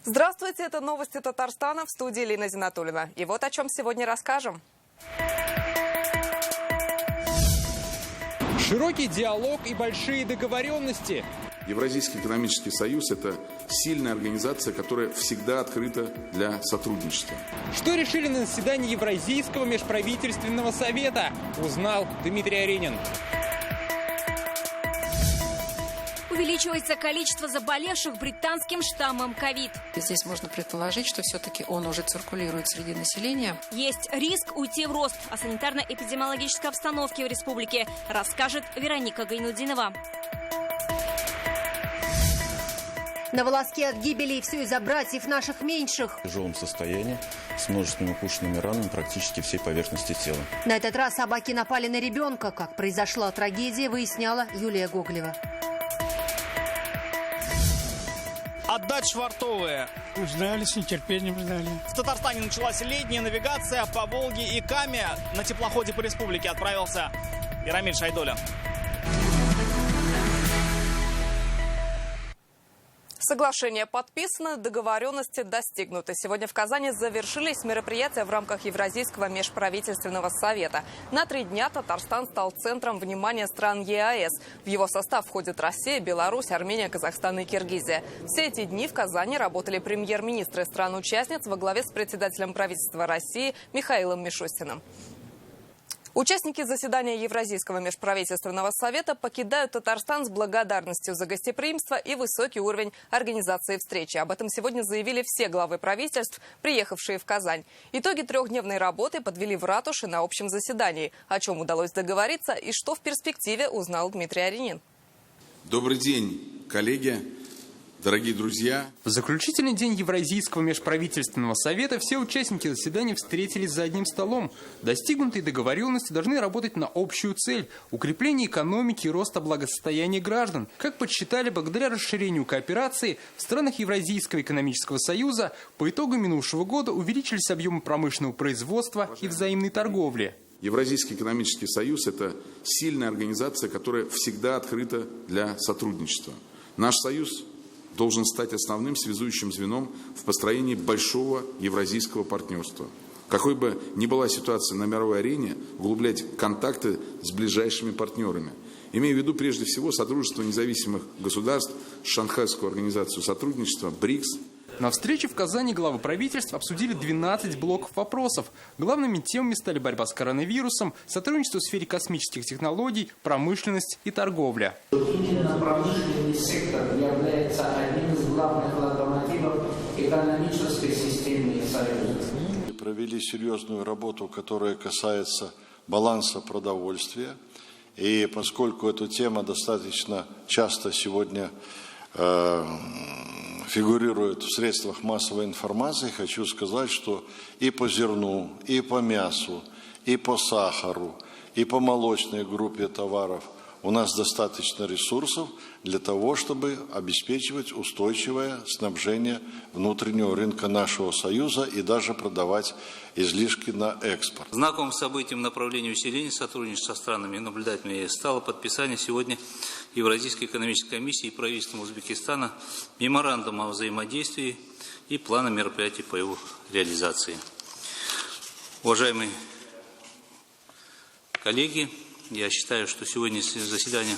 Здравствуйте, это новости Татарстана, в студии Лина Зинатуллина. И вот о чем сегодня расскажем. Широкий диалог и большие договоренности. Евразийский экономический союз – это сильная организация, которая всегда открыта для сотрудничества. Что решили на заседании Евразийского межправительственного совета, узнал Дмитрий Аренин. Увеличивается количество заболевших британским штаммом ковид. Здесь можно предположить, что все-таки он уже циркулирует среди населения. Есть риск уйти в рост. О санитарно-эпидемиологической обстановке в республике расскажет Вероника Гайнудинова. На волоске от гибели, и все из-за братьев наших меньших. В тяжелом состоянии, с множественными укушенными ранами практически всей поверхности тела. На этот раз собаки напали на ребенка. Как произошла трагедия, выясняла Юлия Гоголева. Отдать швартовые. Ждали, с нетерпением ждали. В Татарстане началась летняя навигация по Волге и Каме. На теплоходе по республике отправился Ирамиль Шайдоля. Соглашение подписано, договоренности достигнуты. Сегодня в Казани завершились мероприятия в рамках Евразийского межправительственного совета. На 3 дня Татарстан стал центром внимания стран ЕАЭС. В его состав входят Россия, Беларусь, Армения, Казахстан и Киргизия. Все эти дни в Казани работали премьер-министры стран-участниц во главе с председателем правительства России Михаилом Мишустиным. Участники заседания Евразийского межправительственного совета покидают Татарстан с благодарностью за гостеприимство и высокий уровень организации встречи. Об этом сегодня заявили все главы правительств, приехавшие в Казань. Итоги 3-дневной работы подвели в ратуше на общем заседании. О чем удалось договориться и что в перспективе, узнал Дмитрий Аренин. Добрый день, коллеги, дорогие друзья. В заключительный день Евразийского межправительственного совета все участники заседания встретились за одним столом. Достигнутые договоренности должны работать на общую цель – укрепление экономики и роста благосостояния граждан. Как подсчитали, благодаря расширению кооперации в странах Евразийского экономического союза по итогам минувшего года увеличились объемы промышленного производства и взаимной торговли. Евразийский экономический союз – это сильная организация, которая всегда открыта для сотрудничества. Наш союз должен стать основным связующим звеном в построении большого евразийского партнерства. Какой бы ни была ситуация на мировой арене, углублять контакты с ближайшими партнерами. Имея в виду прежде всего Содружество независимых государств, Шанхайскую организацию сотрудничества, БРИКС. На встрече в Казани главы правительств обсудили 12 блоков вопросов. Главными темами стали борьба с коронавирусом, сотрудничество в сфере космических технологий, промышленность и торговля. Именно промышленный сектор является одним из главных локомотивов экономической системы Союза. Мы провели серьезную работу, которая касается баланса продовольствия. И поскольку эта тема достаточно часто сегодня фигурирует в средствах массовой информации, хочу сказать, что и по зерну, и по мясу, и по сахару, и по молочной группе товаров у нас достаточно ресурсов для того, чтобы обеспечивать устойчивое снабжение внутреннего рынка нашего Союза и даже продавать излишки на экспорт. Знаковым событием в направлении усиления сотрудничества со странами наблюдателями ЕС стало подписание сегодня Евразийской экономической комиссии и правительством Узбекистана меморандума о взаимодействии и плана мероприятий по его реализации. Уважаемые коллеги, я считаю, что сегодняшнее заседание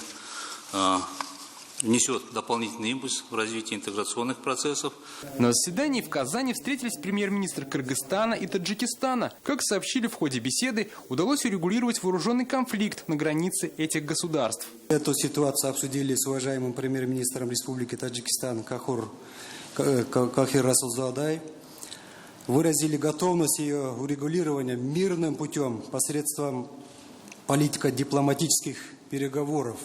внесет дополнительный импульс в развитие интеграционных процессов. На заседании в Казани встретились премьер-министр Кыргызстана и Таджикистана. Как сообщили в ходе беседы, удалось урегулировать вооруженный конфликт на границе этих государств. Эту ситуацию обсудили с уважаемым премьер-министром Республики Таджикистан Кахир Расулзадай. Выразили готовность ее урегулирования мирным путем посредством политико-дипломатических переговоров.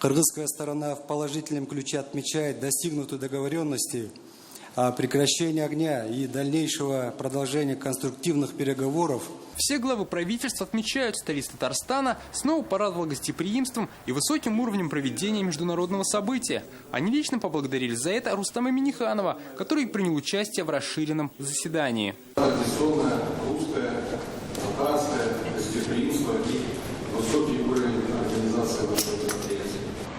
Кыргызская сторона в положительном ключе отмечает достигнутые договоренности о прекращении огня и дальнейшего продолжения конструктивных переговоров. Все главы правительств отмечают, столица Татарстана снова порадовала гостеприимством и высоким уровнем проведения международного события. Они лично поблагодарили за это Рустама Минниханова, который принял участие в расширенном заседании. Традиционное русское, татарское гостеприимство и высокий уровень организации нашего мероприятия.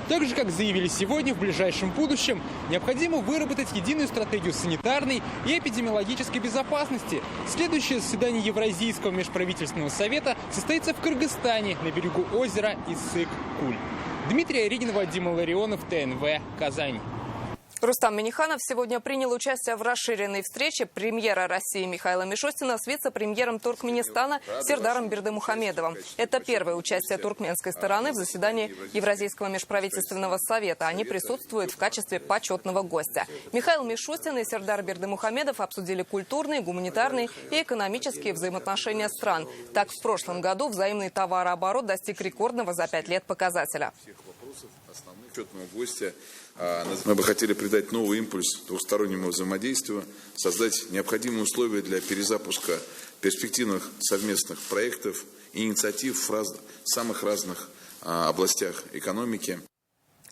Так же, как заявили сегодня, в ближайшем будущем необходимо выработать единую стратегию санитарной и эпидемиологической безопасности. Следующее заседание Евразийского межправительственного совета состоится в Кыргызстане на берегу озера Иссык-Куль. Дмитрий Оригин, Вадим Ларионов, ТНВ, Казань. Рустам Минниханов сегодня принял участие в расширенной встрече премьера России Михаила Мишустина с вице-премьером Туркменистана Сердаром Бердымухамедовым. Это первое участие туркменской стороны в заседании Евразийского межправительственного совета. Они присутствуют в качестве почетного гостя. Михаил Мишустин и Сердар Бердымухамедов обсудили культурные, гуманитарные и экономические взаимоотношения стран. Так, в прошлом году взаимный товарооборот достиг рекордного за 5 лет показателя. Почетного гостя. Мы бы хотели придать новый импульс двустороннему взаимодействию, создать необходимые условия для перезапуска перспективных совместных проектов и инициатив в самых разных областях экономики.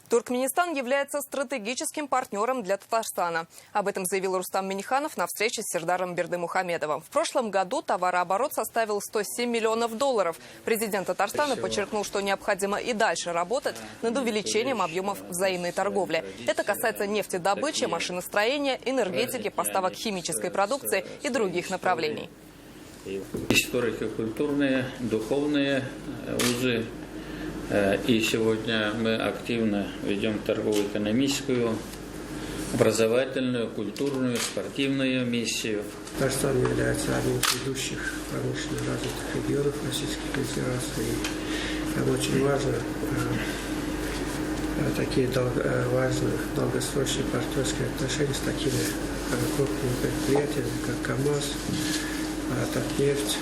Туркменистан является стратегическим партнером для Татарстана. Об этом заявил Рустам Минниханов на встрече с Сердаром Бердымухамедовым. В прошлом году товарооборот составил $107 миллионов. Президент Татарстана подчеркнул, что необходимо и дальше работать над увеличением объемов взаимной торговли. Это касается нефтедобычи, машиностроения, энергетики, поставок химической продукции и других направлений. Историко-культурные, духовные узы. И сегодня мы активно ведем торгово-экономическую, образовательную, культурную, спортивную миссию. Татарстан является одним из ведущих промышленно развитых регионов Российской Федерации. И очень важно такие важные долгосрочные партнерские отношения с такими крупными предприятиями, как КАМАЗ, Татнефть,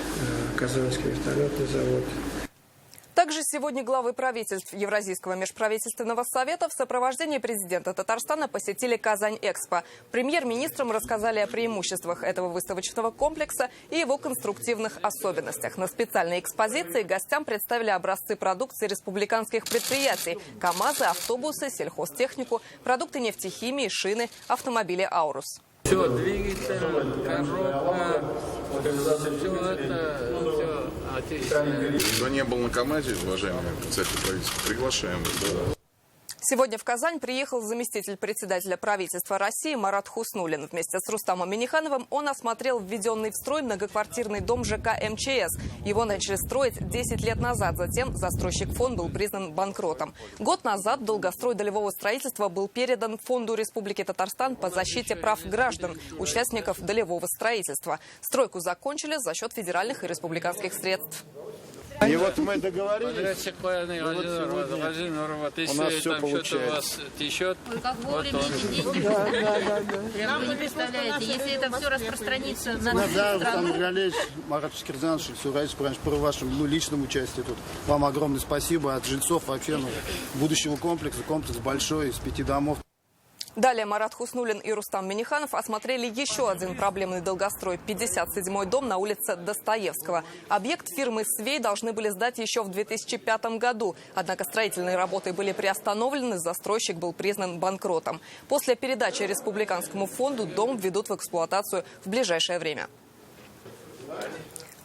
Казанский вертолетный завод. Также сегодня главы правительств Евразийского межправительственного совета в сопровождении президента Татарстана посетили Казань-Экспо. Премьер-министрам рассказали о преимуществах этого выставочного комплекса и его конструктивных особенностях. На специальной экспозиции гостям представили образцы продукции республиканских предприятий – КАМАЗы, автобусы, сельхозтехнику, продукты нефтехимии, шины, автомобили «Аурус». Все, двигатель, коробка, все это отечественное. Кто не был на КАМАЗе, уважаемые председатели правительства, приглашаем. Сегодня в Казань приехал заместитель председателя правительства России Марат Хуснуллин. Вместе с Рустамом Миннихановым он осмотрел введенный в строй многоквартирный дом ЖК МЧС. Его начали строить 10 лет назад. Затем застройщик фонд был признан банкротом. Год назад долгострой долевого строительства был передан Фонду Республики Татарстан по защите прав граждан, участников долевого строительства. Стройку закончили за счет федеральных и республиканских средств. И вот мы договорились, вот у нас все получается. У вас течет. Ой, как вовремя эти деньги. Нам не представляете, если это все распространится на всю страну. Рустам Галеевич, Марат Шкирзанович, Сурайс, по вашему личному участию тут. Вам огромное спасибо от жильцов вообще будущего комплекса. Комплекс большой, из 5 домов. Далее Марат Хуснуллин и Рустам Минниханов осмотрели еще один проблемный долгострой – 57-й дом на улице Достоевского. Объект фирмы «Свей» должны были сдать еще в 2005 году. Однако строительные работы были приостановлены, застройщик был признан банкротом. После передачи республиканскому фонду дом введут в эксплуатацию в ближайшее время.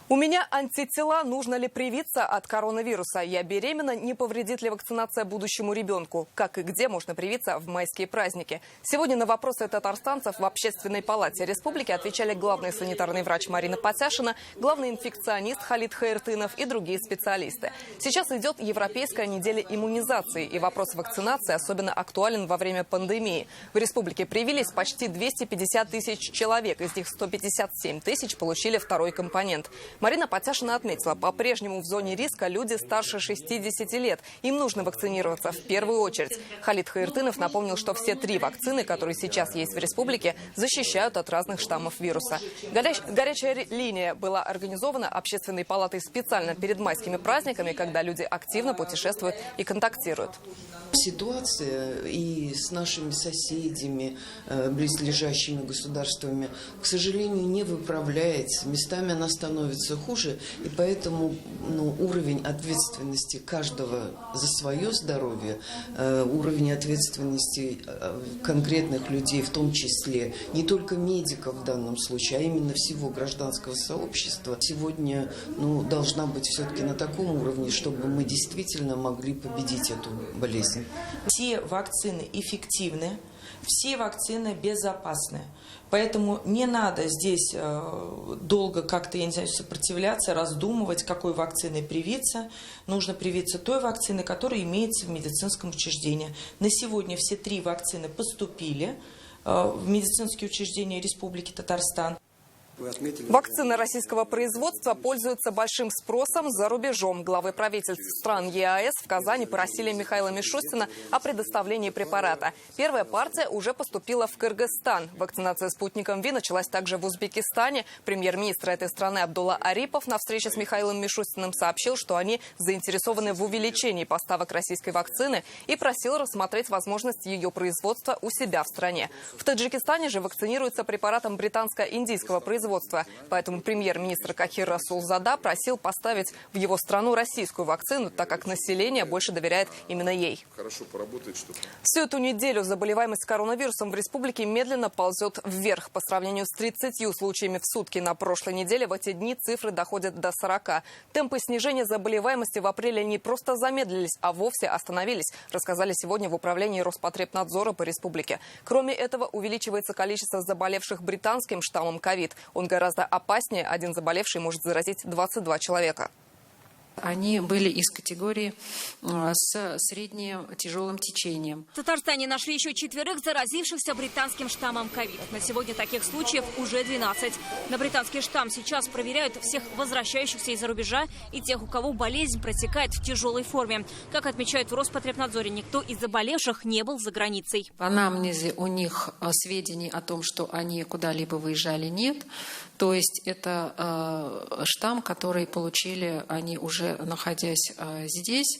У меня антитела. Нужно ли привиться от коронавируса? Я беременна. Не повредит ли вакцинация будущему ребенку? Как и где можно привиться в майские праздники? Сегодня на вопросы татарстанцев в Общественной палате республики отвечали главный санитарный врач Марина Потяшина, главный инфекционист Халид Хаиртынов и другие специалисты. Сейчас идет Европейская неделя иммунизации, и вопрос вакцинации особенно актуален во время пандемии. В республике привились почти 250 тысяч человек, из них 157 тысяч получили второй компонент. Марина Потяшина отметила, по-прежнему в зоне риска люди старше 60 лет. Им нужно вакцинироваться в первую очередь. Халид Хаиртынов напомнил, что все 3 вакцины, которые сейчас есть в республике, защищают от разных штаммов вируса. Горячая линия была организована Общественной палатой специально перед майскими праздниками, когда люди активно путешествуют и контактируют. Ситуация и с нашими соседями, близлежащими государствами, к сожалению, не выправляется. Местами она становится становится хуже, и поэтому уровень ответственности каждого за свое здоровье, уровень ответственности конкретных людей, в том числе не только медиков в данном случае, а именно всего гражданского сообщества, сегодня должна быть все-таки на таком уровне, чтобы мы действительно могли победить эту болезнь. Все вакцины эффективны, все вакцины безопасны. Поэтому не надо здесь долго как-то, сопротивляться, раздумывать, какой вакциной привиться. Нужно привиться той вакциной, которая имеется в медицинском учреждении. На сегодня все 3 вакцины поступили в медицинские учреждения Республики Татарстан. Вакцины российского производства пользуются большим спросом за рубежом. Главы правительств стран ЕАЭС в Казани просили Михаила Мишустина о предоставлении препарата. Первая партия уже поступила в Кыргызстан. Вакцинация спутником Ви началась также в Узбекистане. Премьер-министр этой страны Абдулла Арипов на встрече с Михаилом Мишустиным сообщил, что они заинтересованы в увеличении поставок российской вакцины и просил рассмотреть возможность ее производства у себя в стране. В Таджикистане же вакцинируется препаратом британско-индийского производства. Поэтому премьер-министр Кахир Расулзада просил поставить в его страну российскую вакцину, так как население больше доверяет именно ей. Хорошо поработает, что... Всю эту неделю заболеваемость коронавирусом в республике медленно ползет вверх. По сравнению с 30 случаями в сутки на прошлой неделе, в эти дни цифры доходят до 40. Темпы снижения заболеваемости в апреле не просто замедлились, а вовсе остановились, рассказали сегодня в управлении Роспотребнадзора по республике. Кроме этого, увеличивается количество заболевших британским штаммом ковид. Он гораздо опаснее. Один заболевший может заразить 22 человека. Они были из категории с средним тяжелым течением. В Татарстане нашли еще 4 заразившихся британским штаммом ковид. На сегодня таких случаев уже 12. На британский штамм сейчас проверяют всех возвращающихся из-за рубежа и тех, у кого болезнь протекает в тяжелой форме. Как отмечают в Роспотребнадзоре, никто из заболевших не был за границей. В анамнезе у них сведений о том, что они куда-либо выезжали, нет. То есть это штамм, который получили они уже находясь здесь.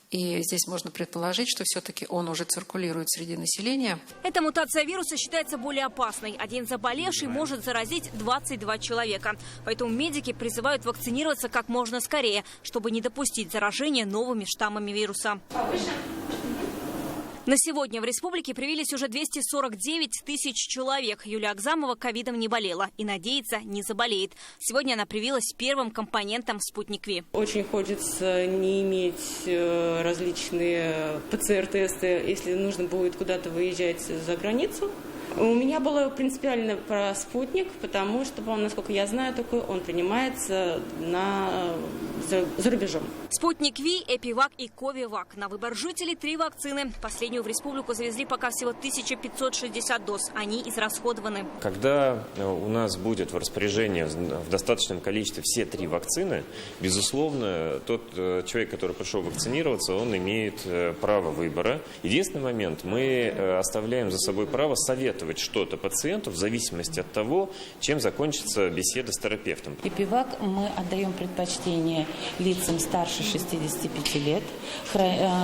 И здесь можно предположить, что все-таки он уже циркулирует среди населения. Эта мутация вируса считается более опасной. Один заболевший может заразить 22 человека. Поэтому медики призывают вакцинироваться как можно скорее, чтобы не допустить заражения новыми штаммами вируса. На сегодня в республике привились уже 249 тысяч человек. Юлия Агзамова ковидом не болела и, надеется, не заболеет. Сегодня она привилась первым компонентом «Спутник Ви». Очень хочется не иметь различные ПЦР-тесты, если нужно будет куда-то выезжать за границу. У меня было принципиально про спутник, потому что, насколько я знаю, такой он принимается за рубежом. Спутник Ви, Эпивак и Ковивак. На выбор жителей 3 вакцины. Последнюю в республику завезли пока всего 1560 доз. Они израсходованы. Когда у нас будет в распоряжении в достаточном количестве все 3 вакцины, безусловно, тот человек, который пришел вакцинироваться, он имеет право выбора. Единственный момент, мы оставляем за собой право советовать что-то пациенту в зависимости от того, чем закончится беседа с терапевтом. Эпивак мы отдаем предпочтение лицам старше 65 лет,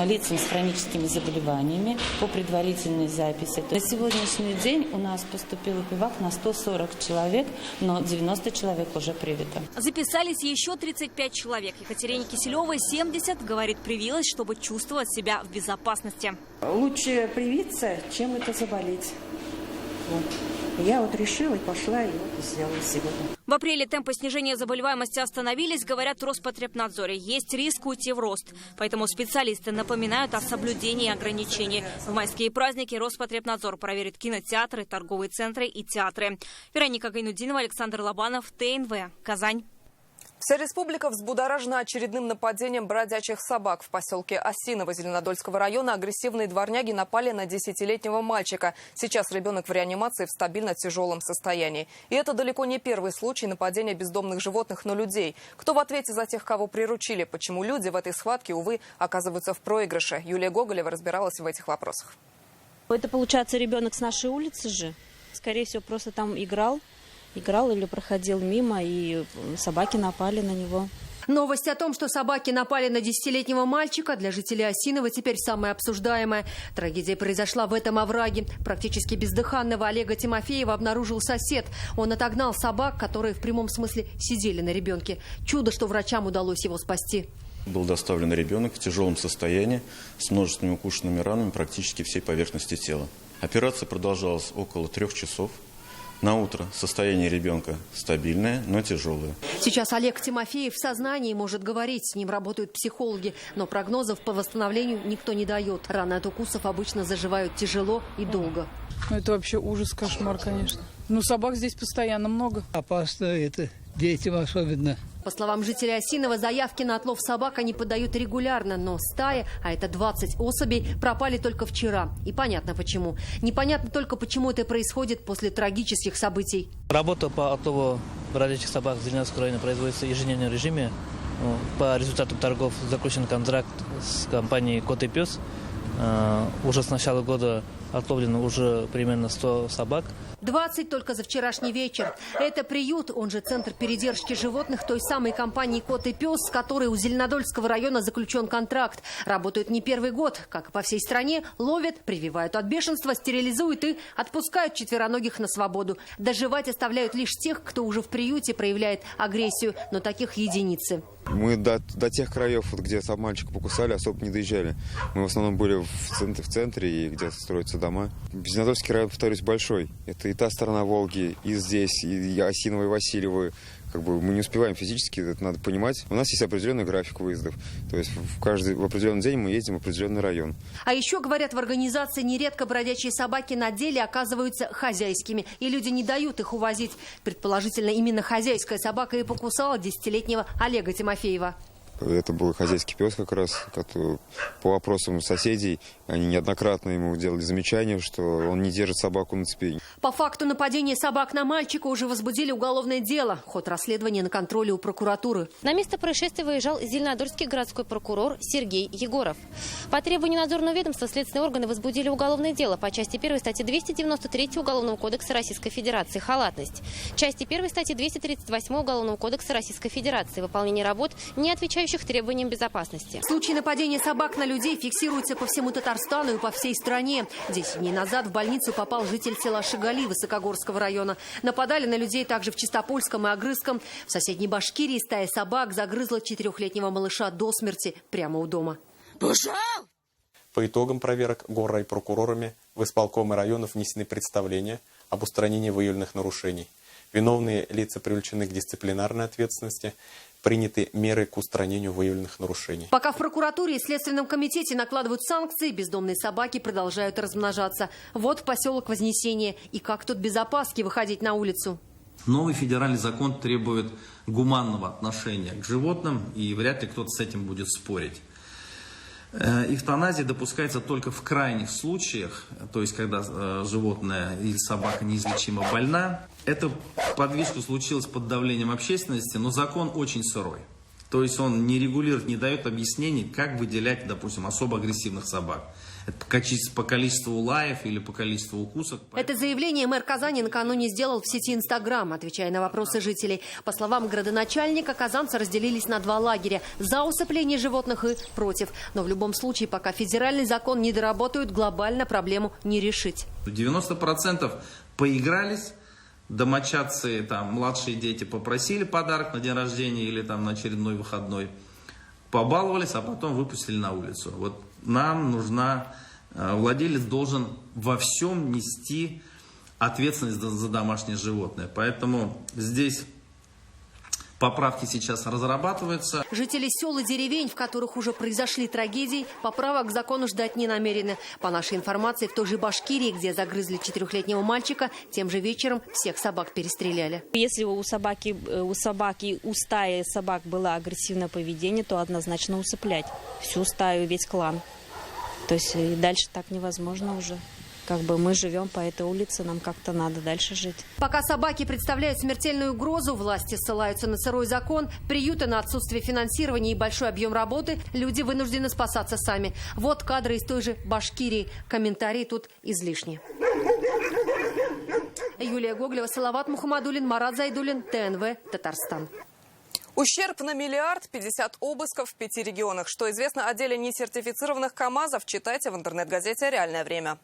лицам с хроническими заболеваниями по предварительной записи. На сегодняшний день у нас поступил Эпивак на 140 человек, но 90 человек уже привито. Записались еще 35 человек. Екатерине Киселевой 70, говорит, привилась, чтобы чувствовать себя в безопасности. Лучше привиться, чем это заболеть. Я решила и пошла, и сделала сегодня. В апреле темпы снижения заболеваемости остановились, говорят в Роспотребнадзоре. Есть риск уйти в рост. Поэтому специалисты напоминают о соблюдении ограничений. В майские праздники Роспотребнадзор проверит кинотеатры, торговые центры и театры. Вероника Гайнудинова, Александр Лобанов, ТНВ, Казань. Вся республика взбудоражена очередным нападением бродячих собак. В поселке Осиново Зеленодольского района агрессивные дворняги напали на 10-летнего мальчика. Сейчас ребенок в реанимации в стабильно тяжелом состоянии. И это далеко не первый случай нападения бездомных животных на людей. Кто в ответе за тех, кого приручили? Почему люди в этой схватке, увы, оказываются в проигрыше? Юлия Гоголева разбиралась в этих вопросах. Это, получается, ребенок с нашей улицы же. Скорее всего, просто там играл или проходил мимо, и собаки напали на него. Новость о том, что собаки напали на 10-летнего мальчика, для жителей Осиново теперь самая обсуждаемая. Трагедия произошла в этом овраге. Практически бездыханного Олега Тимофеева обнаружил сосед. Он отогнал собак, которые в прямом смысле сидели на ребенке. Чудо, что врачам удалось его спасти. Был доставлен ребенок в тяжелом состоянии с множественными укушенными ранами практически всей поверхности тела. Операция продолжалась около 3 часов. На утро состояние ребенка стабильное, но тяжелое. Сейчас Олег Тимофеев в сознании, может говорить, с ним работают психологи, но прогнозов по восстановлению никто не дает. Раны от укусов обычно заживают тяжело и долго. Это вообще ужас, кошмар, конечно. Ну, собак здесь постоянно много. Опасно это, детям особенно. По словам жителей Осинова, заявки на отлов собак они подают регулярно, но стая, а это 20 особей, пропали только вчера. И понятно почему. Непонятно только, почему это происходит после трагических событий. Работа по отлову бродячих собак в Зеленодольском районе производится в ежедневном режиме. По результатам торгов заключен контракт с компанией «Кот и пес». Уже с начала года отловлено уже примерно 100 собак. 20 только за вчерашний вечер. Это приют, он же центр передержки животных той самой компании «Кот и пес», с которой у Зеленодольского района заключен контракт. Работают не первый год. Как и по всей стране, ловят, прививают от бешенства, стерилизуют и отпускают четвероногих на свободу. Доживать оставляют лишь тех, кто уже в приюте проявляет агрессию, но таких единицы. Мы до тех краев, где сам мальчика покусали, особо не доезжали. Мы в основном были в центре и где строятся дома. Зеленодольский район, повторюсь, большой. Это и та сторона Волги, и здесь, и Осиново, и Васильево. Как бы мы не успеваем физически, это надо понимать. У нас есть определенный график выездов. То есть в определенный день мы ездим в определенный район. А еще, говорят, в организации нередко бродячие собаки на деле оказываются хозяйскими. И люди не дают их увозить. Предположительно, именно хозяйская собака и покусала 10-летнего Олега Тимофеева. Это был хозяйский пес как раз, который, по вопросам соседей, они неоднократно ему делали замечания, что он не держит собаку на цепи. По факту нападения собак на мальчика уже возбудили уголовное дело. Ход расследования на контроле у прокуратуры. На место происшествия выезжал зеленодольский городской прокурор Сергей Егоров. По требованию надзорного ведомства следственные органы возбудили уголовное дело по части 1 статьи 293 Уголовного кодекса Российской Федерации «Халатность». Части 1 статьи 238 Уголовного кодекса Российской Федерации «Выполнение работ, не отвечающих требованиям безопасности». Случаи нападения собак на людей фиксируются по всему Татарстану и по всей стране. 10 дней назад в больницу попал житель села Шигали Высокогорского района. Нападали на людей также в Чистопольском и Огрызском. В соседней Башкирии стая собак загрызла 4-летнего малыша до смерти прямо у дома. По итогам проверок горрайпрокурорами в исполкомы районов внесены представления об устранении выявленных нарушений. Виновные лица привлечены к дисциплинарной ответственности. Приняты меры к устранению выявленных нарушений. Пока в прокуратуре и Следственном комитете накладывают санкции, бездомные собаки продолжают размножаться. Вот поселок Вознесение. И как тут без опаски выходить на улицу? Новый федеральный закон требует гуманного отношения к животным, и вряд ли кто-то с этим будет спорить. Эвтаназия допускается только в крайних случаях, то есть когда животное или собака неизлечимо больна. Эта подвижка случилась под давлением общественности, но закон очень сырой. То есть он не регулирует, не дает объяснений, как выделять, допустим, особо агрессивных собак. Это по количеству лаев или по количеству укусов. Это заявление мэр Казани накануне сделал в сети Инстаграм, отвечая на вопросы жителей. По словам градоначальника, казанцы разделились на 2 лагеря – за усыпление животных и против. Но в любом случае, пока федеральный закон не доработают, глобально проблему не решить. 90% поигрались. Домочадцы, там, младшие дети попросили подарок на день рождения или там, на очередной выходной, побаловались, а потом выпустили на улицу. Вот нам владелец должен во всем нести ответственность за домашнее животное. Поэтому здесь поправки сейчас разрабатываются. Жители сел и деревень, в которых уже произошли трагедии, поправок к закону ждать не намерены. По нашей информации, в той же Башкирии, где загрызли 4-летнего мальчика, тем же вечером всех собак перестреляли. Если у стаи собак было агрессивное поведение, то однозначно усыплять всю стаю, весь клан. То есть и дальше так невозможно уже. Как бы мы живем по этой улице, нам как-то надо дальше жить. Пока собаки представляют смертельную угрозу, власти ссылаются на сырой закон, приюты на отсутствие финансирования и большой объем работы, люди вынуждены спасаться сами. Вот кадры из той же Башкирии. Комментарии тут излишни. Юлия Гоголева, Салават Мухаммадуллин, Марат Зайдуллин, ТНВ, Татарстан. Ущерб на миллиард, 50 обысков в 5 регионах. Что известно о деле несертифицированных КАМАЗов, читайте в интернет-газете «Реальное время».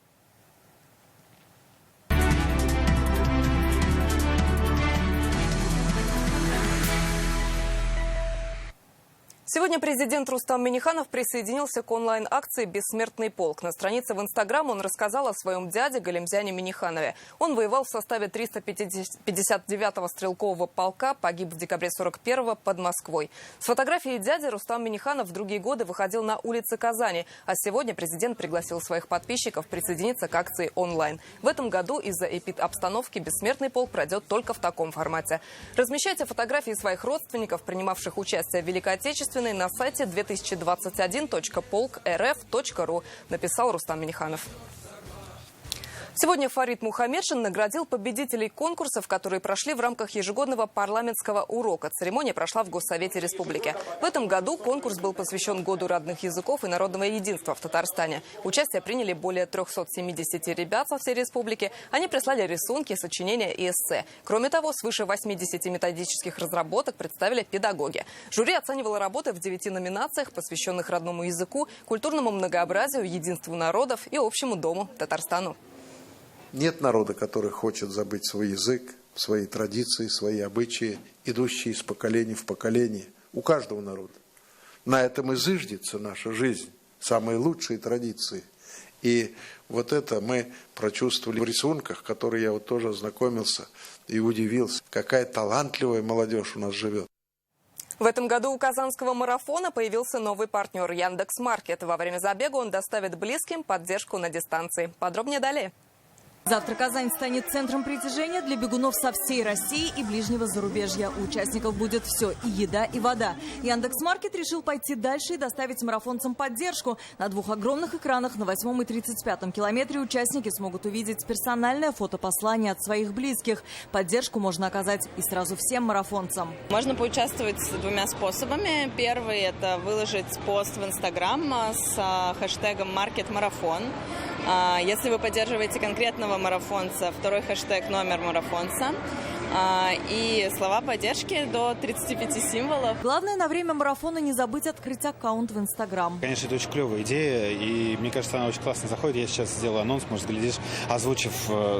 Сегодня президент Рустам Минниханов присоединился к онлайн-акции «Бессмертный полк». На странице в Инстаграм он рассказал о своем дяде Галимзяне Минниханове. Он воевал в составе 359-го стрелкового полка, погиб в декабре 41-го под Москвой. С фотографией дяди Рустам Минниханов в другие годы выходил на улицы Казани. А сегодня президент пригласил своих подписчиков присоединиться к акции онлайн. В этом году из-за эпидобстановки «Бессмертный полк» пройдет только в таком формате. Размещайте фотографии своих родственников, принимавших участие в Великой Отечественной, на сайте 2021.polk.rf.ru, написал Рустам Минниханов. Сегодня Фарид Мухаммедшин наградил победителей конкурсов, которые прошли в рамках ежегодного парламентского урока. Церемония прошла в Госсовете Республики. В этом году конкурс был посвящен Году родных языков и народного единства в Татарстане. Участие приняли более 370 ребят со всей республики. Они прислали рисунки, сочинения и эссе. Кроме того, свыше 80 методических разработок представили педагоги. Жюри оценивало работы в 9 номинациях, посвященных родному языку, культурному многообразию, единству народов и общему дому Татарстану. Нет народа, который хочет забыть свой язык, свои традиции, свои обычаи, идущие из поколения в поколение. У каждого народа. На этом и зиждется наша жизнь, самые лучшие традиции. И вот это мы прочувствовали в рисунках, которые я вот тоже ознакомился и удивился. Какая талантливая молодежь у нас живет. В этом году у казанского марафона появился новый партнер – Яндекс.Маркет. Во время забега он доставит близким поддержку на дистанции. Подробнее далее. Завтра Казань станет центром притяжения для бегунов со всей России и ближнего зарубежья. У участников будет все – и еда, и вода. Яндекс.Маркет решил пойти дальше и доставить марафонцам поддержку. На 2 огромных экранах на 8-м и 35-м километре участники смогут увидеть персональное фотопослание от своих близких. Поддержку можно оказать и сразу всем марафонцам. Можно поучаствовать 2 способами. Первый – это выложить пост в Инстаграм с хэштегом «Маркет-марафон». Если вы поддерживаете конкретного марафонца, второй хэштег «Номер марафонца». И слова поддержки до 35 символов. Главное на время марафона не забыть открыть аккаунт в Инстаграм. Конечно, это очень клевая идея, и мне кажется, она очень классно заходит. Я сейчас сделаю анонс, может, глядишь, озвучив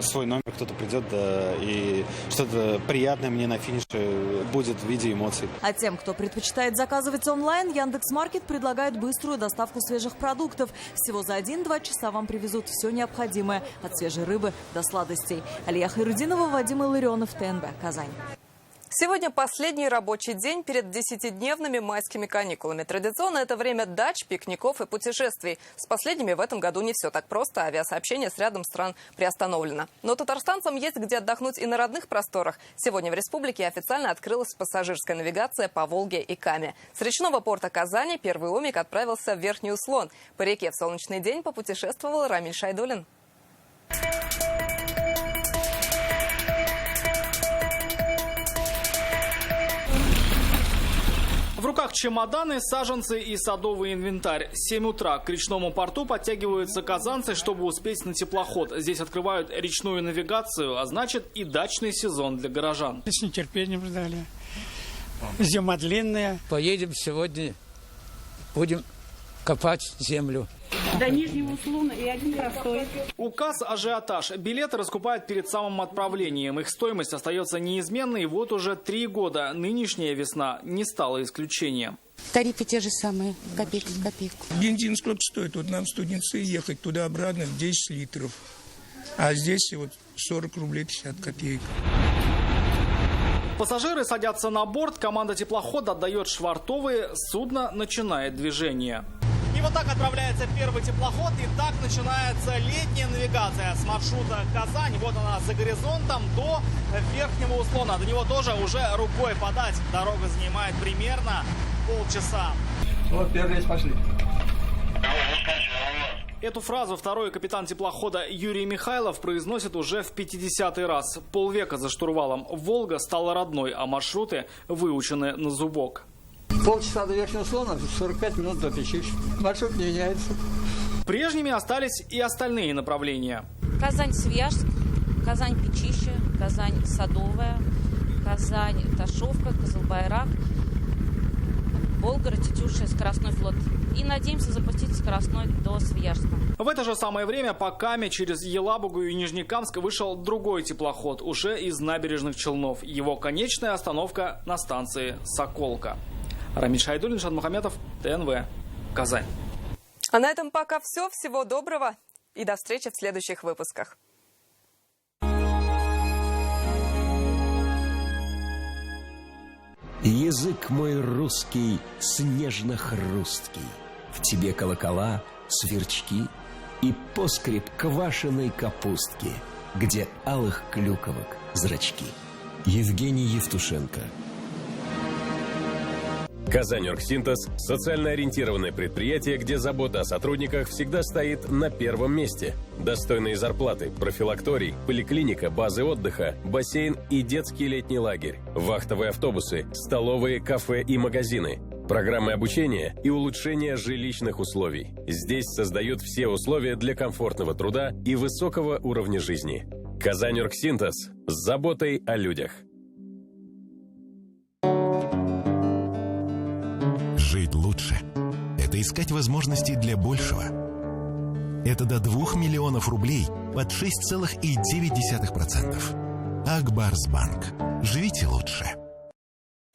свой номер, кто-то придет, да, и что-то приятное мне на финише будет в виде эмоций. А тем, кто предпочитает заказывать онлайн, Яндекс.Маркет предлагает быструю доставку свежих продуктов. Всего за 1-2 часа вам привезут все необходимое, от свежей рыбы до сладостей. Алия Хайрудинова, Вадим Илларионов, ТНБ, Казань. Сегодня последний рабочий день перед 10-дневными майскими каникулами. Традиционно это время дач, пикников и путешествий. С последними в этом году не все так просто. Авиасообщение с рядом стран приостановлено. Но татарстанцам есть где отдохнуть и на родных просторах. Сегодня в республике официально открылась пассажирская навигация по Волге и Каме. С речного порта Казани первый омик отправился в Верхний Услон. По реке в солнечный день попутешествовал Рамиль Шайдулин. В руках чемоданы, саженцы и садовый инвентарь. С 7 утра к речному порту подтягиваются казанцы, чтобы успеть на теплоход. Здесь открывают речную навигацию, а значит и дачный сезон для горожан. С нетерпением ждали. Зима длинная. Поедем сегодня, будем копать землю. До Нижнего Услона и 1 раз стоит. Указ ажиотаж. Билеты раскупают перед самым отправлением. Их стоимость остается неизменной вот уже 3 года. Нынешняя весна не стала исключением. Тарифы те же самые, копейка в копейку. Бензин сколько стоит? Вот нам, студенцы, ехать туда-обратно 10 литров. А здесь вот 40 рублей 50 копеек. Пассажиры садятся на борт, команда теплохода отдает швартовые, судно начинает движение. И вот так отправляется первый теплоход, и так начинается летняя навигация с маршрута Казань. Вот она за горизонтом до Верхнего Услона. До него тоже уже рукой подать. Дорога занимает примерно полчаса. Вот первый рейс пошли. Эту фразу второй капитан теплохода Юрий Михайлов произносит уже в 50-й раз. Полвека за штурвалом. Волга стала родной, а маршруты выучены на зубок. Полчаса до Верхнего Услона, 45 минут до Печищ. Маршрут не меняется. Прежними остались и остальные направления. Казань-Свияжск, Казань-Печище, Казань-Садовая, Казань-Ташовка, Кызылбайрак, Болгар, Тетюши, скоростной флот. И надеемся запустить скоростной до Свияжска. В это же самое время по Каме через Елабугу и Нижнекамск вышел другой теплоход, уже из набережных Челнов. Его конечная остановка на станции Соколка. Рамиль Шайдуллин, Шад Мухаметов, ТНВ, Казань. А на этом пока все. Всего доброго и до встречи в следующих выпусках. Язык мой русский снежно-хрусткий, в тебе колокола, сверчки и поскреб квашеной капустки, где алых клюковок зрачки. Евгений Евтушенко. Казань-Оргсинтез – социально ориентированное предприятие, где забота о сотрудниках всегда стоит на первом месте. Достойные зарплаты, профилакторий, поликлиника, базы отдыха, бассейн и детский летний лагерь, вахтовые автобусы, столовые, кафе и магазины, программы обучения и улучшения жилищных условий. Здесь создают все условия для комфортного труда и высокого уровня жизни. Казань-Оргсинтез – с заботой о людях. Жить лучше – это искать возможности для большего. Это до 2 миллионов рублей под 6,9%. Акбарсбанк. Живите лучше.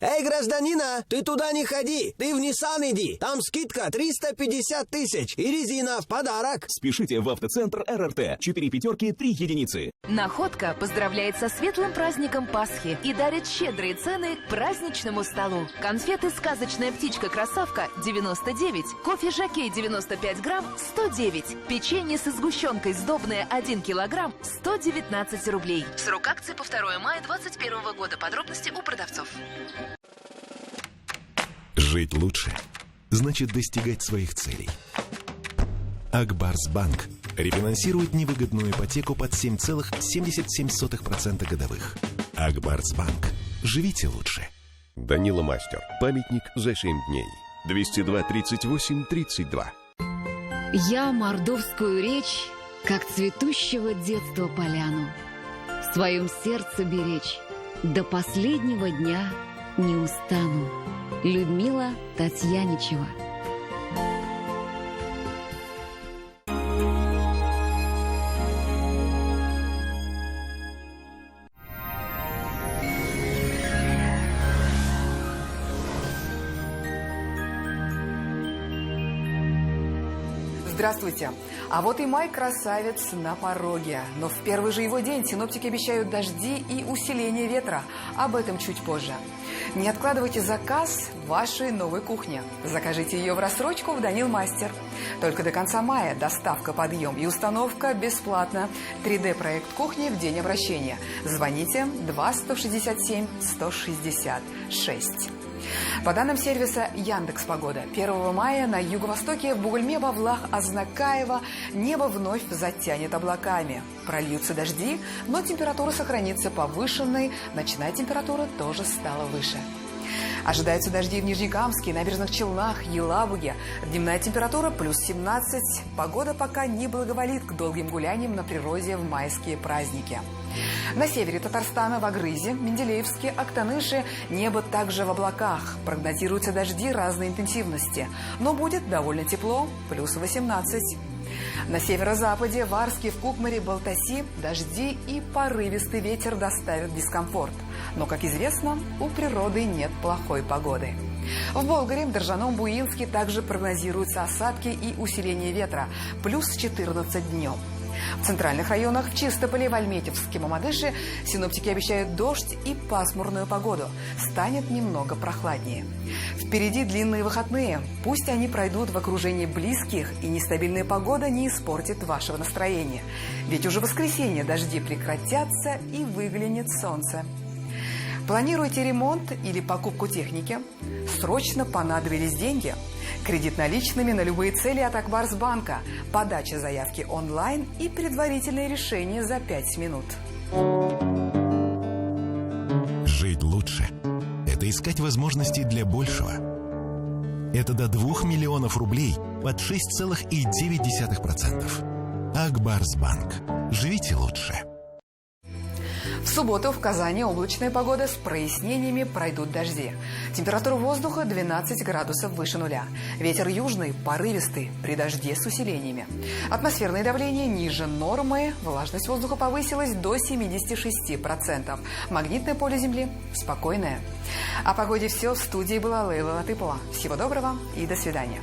Эй, гражданина, ты туда не ходи, ты в Nissan иди. Там скидка 350 тысяч и резина в подарок. Спешите в автоцентр РРТ. 4 пятерки, 3 единицы. Находка поздравляет со светлым праздником Пасхи и дарит щедрые цены к праздничному столу. Конфеты «Сказочная птичка-красавка» 99, кофе «Жокей» 95 грамм 109, печенье со сгущенкой сдобное 1 килограмм 119 рублей. Срок акции по 2 мая 2021 года. Подробности у продавцов. Жить лучше значит достигать своих целей. Акбарсбанк рефинансирует невыгодную ипотеку под 7,77% годовых. Акбарсбанк. Живите лучше. Данила Мастер. Памятник за 7 дней. 202-38-32. Я мордовскую речь, как цветущего детства поляну, в своем сердце беречь, до последнего дня не устану. Людмила Татьяничева. Здравствуйте. А вот и май-красавец на пороге. Но в первый же его день синоптики обещают дожди и усиление ветра. Об этом чуть позже. Не откладывайте заказ вашей новой кухни. Закажите ее в рассрочку в Данил Мастер. Только до конца мая доставка, подъем и установка бесплатно. 3D-проект кухни в день обращения. Звоните 2-167-166. По данным сервиса Яндекс.Погода, 1 мая на юго-востоке в Бугульме, Бавлах, Азнакаево небо вновь затянет облаками. Прольются дожди, но температура сохранится повышенной, ночная температура тоже стала выше. Ожидаются дожди в Нижнекамске, Набережных Челнах, Елабуге. Дневная температура плюс 17. Погода пока не благоволит к долгим гуляниям на природе в майские праздники. На севере Татарстана, в Агрызе, Менделеевске, Актаныше небо также в облаках. Прогнозируются дожди разной интенсивности, но будет довольно тепло, плюс 18. На северо-западе, в Арске, в Кукмаре, Балтаси дожди и порывистый ветер доставят дискомфорт. Но, как известно, у природы нет плохой погоды. В Болгаре, Доржаном, Буинске также прогнозируются осадки и усиление ветра, плюс 14 днем. В центральных районах, в Чистополе, в Альметьевске, Мамадыше синоптики обещают дождь и пасмурную погоду. Станет немного прохладнее. Впереди длинные выходные. Пусть они пройдут в окружении близких, и нестабильная погода не испортит вашего настроения. Ведь уже в воскресенье дожди прекратятся и выглянет солнце. Планируете ремонт или покупку техники? Срочно понадобились деньги? Кредит наличными на любые цели от Акбарсбанка. Подача заявки онлайн и предварительное решение за 5 минут. Жить лучше – это искать возможности для большего. Это до 2 миллионов рублей под 6,9%. Акбарсбанк. Живите лучше. В субботу в Казани облачная погода с прояснениями, пройдут дожди. Температура воздуха 12 градусов выше нуля. Ветер южный, порывистый, при дожде с усилениями. Атмосферное давление ниже нормы, влажность воздуха повысилась до 76%. Магнитное поле Земли спокойное. О погоде все. В студии была Лейла Латыпова. Всего доброго и до свидания.